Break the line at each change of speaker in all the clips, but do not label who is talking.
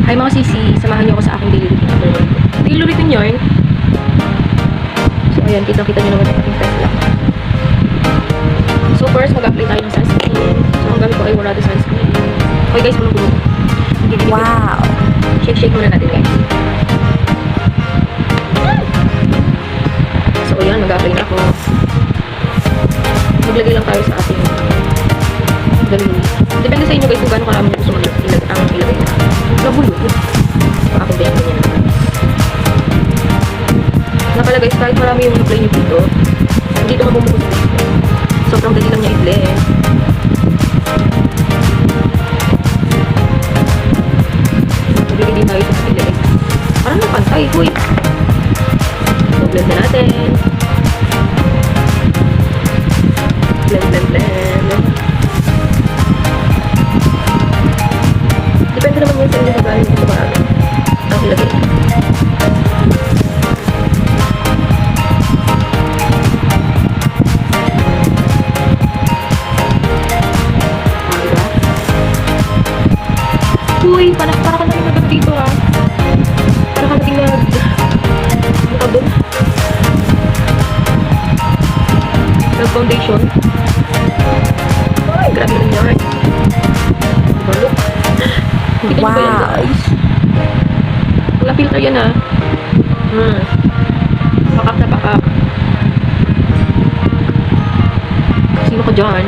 Hi mga sisi, samahan niyo ako sa aking daily routine number 1. Daily routine yarn. So ayan, kita-kita niyo naman ang aking face lock. So first, mag-apply tayo ng sunscreen. So ang gamit ko ay Warada sunscreen. Okay guys, bulong-bulong.
Wow!
Shake muna natin guys. So ayan, mag-apply na ako. Maglagay lang tayo sa ating dalawi. Depende sa inyo guys kung gaano karami na gusto ang ilagay na. Nabulog. So ako din ganyan naman. Napala guys, kahit marami yung apply nyo dito, hindi ito mabumuko sa gusto. Sobrang dali lang niya i-blend. Maglagay din tayo sa kapila. Parang napantay, huy. So blend na natin. Blend. Depende naman yun sa inyo kung gaano gusto marami ang ilagay. Diba? Uy, para ka na rin nagag dito ha. Para ka nating nag-abon. Nag-foundation. Ay, grabe rin yarn. Diba, look? Hindi ko ba yan, guys? Wala filter yan, ha? Pakak na pakak. Sino ka dyan?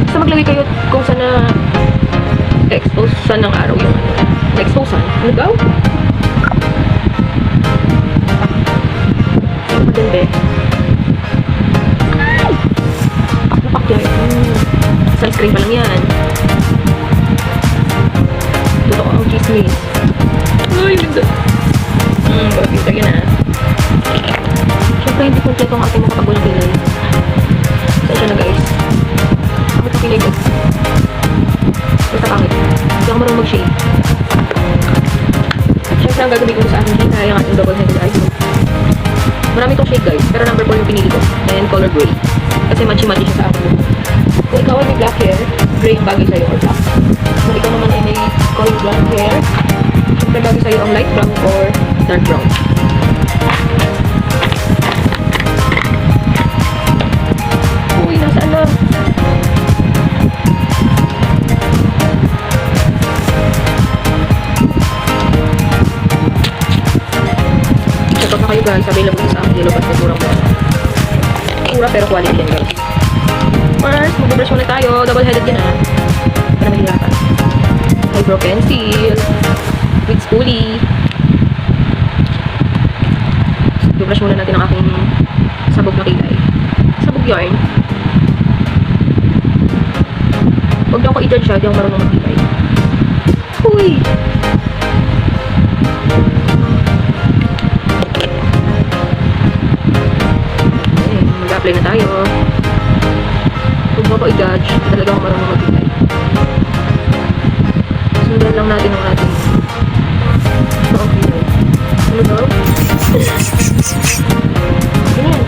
Basta maglagay kayo kung saan na expose saan ng araw yung expose saan? Ano daw? Maganda eh. Ay! Napak yan. Sunscreen pa lang yan. Totoo ang chismis. Ay, ganda. Bakit yan ah. Siyempre hindi kompleto ang ating makapagul na kilay. Saan na guys? Bakit ang kilay ko? Basta pangit. Hindi ako marunong mag-shade. Siyempre ang gagawin ko sa aking shade ay ang ating double-headed eyeshadow. Marami itong shade guys, pero number 4 yung pinili ko. And color gray. Kasi matchy-matchy siya sa akin. Kung ikaw ay may black hair, gray ang bagay sa'yo or black. Kung ikaw naman ay may color blonde hair, syempre bagay sa'yo ang light brown or dark brown. Uy, nasaan na? Check out na kayo guys, available sa Yellow Basket murang mura pero quality yan guys. First, mag-brush muna tayo, double-headed yan ah para mahirapan. Eyebrow pencil with spoolie. Mag-brush muna natin ang aking sabog na kilay, sabog yarn. Huwag daw ko i-judge siya, di ako marunong mag-kilay. Uy! Mag-apply na tayo. Huwag mo ko i-judge. Talaga ako marunong mag-apply. Sundan lang natin ang ating okay. Ano daw? Ganyan.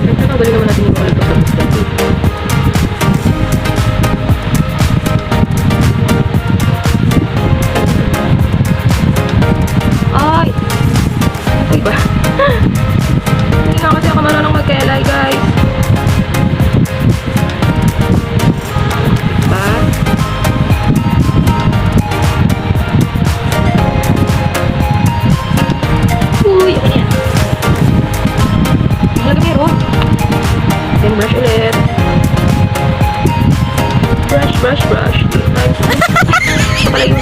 Siyempre, tanggalin naman natin yung ulit sa gusto. Hindi nga kasi ako marunong magkelay guys. Diba? Uy, ano yan? Lagi meron. Then brush ulit. Brush. Pala yun.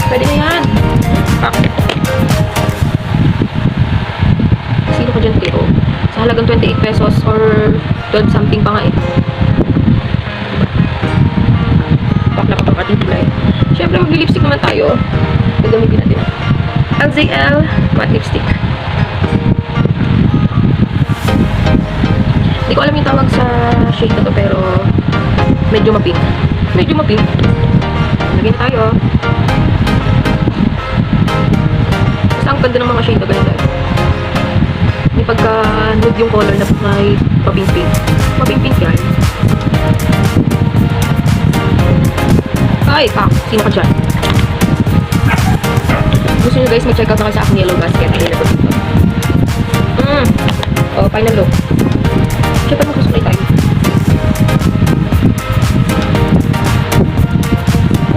Pwede na yan. Sino ko dyan tiro? Sa halagang 28 pesos or 12 something pa nga eh. Bakla pa pang ating kulay. Siyempre, mag-lipstick naman tayo. Gagamitin natin. LZL matte lipstick. Hindi ko alam yung tawag sa shade na to, pero medyo mapink. Medyo mapink. Lagyan na tayo. Basta ang ganda ng mga shade na ganito. May pagka nude yung color na may papink-pink. Papink-pink yan. Ay, sino ka dyan? Gusto nyo guys, mag-check out na kayo sa aking yellow basket. Available dito. Oh, final look. Siyempre magsusuklay tayo.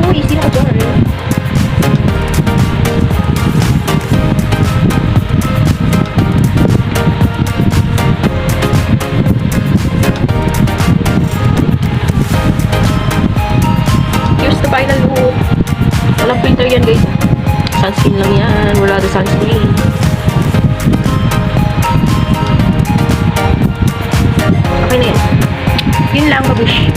Uy, sino ka dyan? Here's the final look. Walang filter yan guys. Sunscreen lang yan. Wala the sunscreen. Okay na yan. Yun lang, mabush.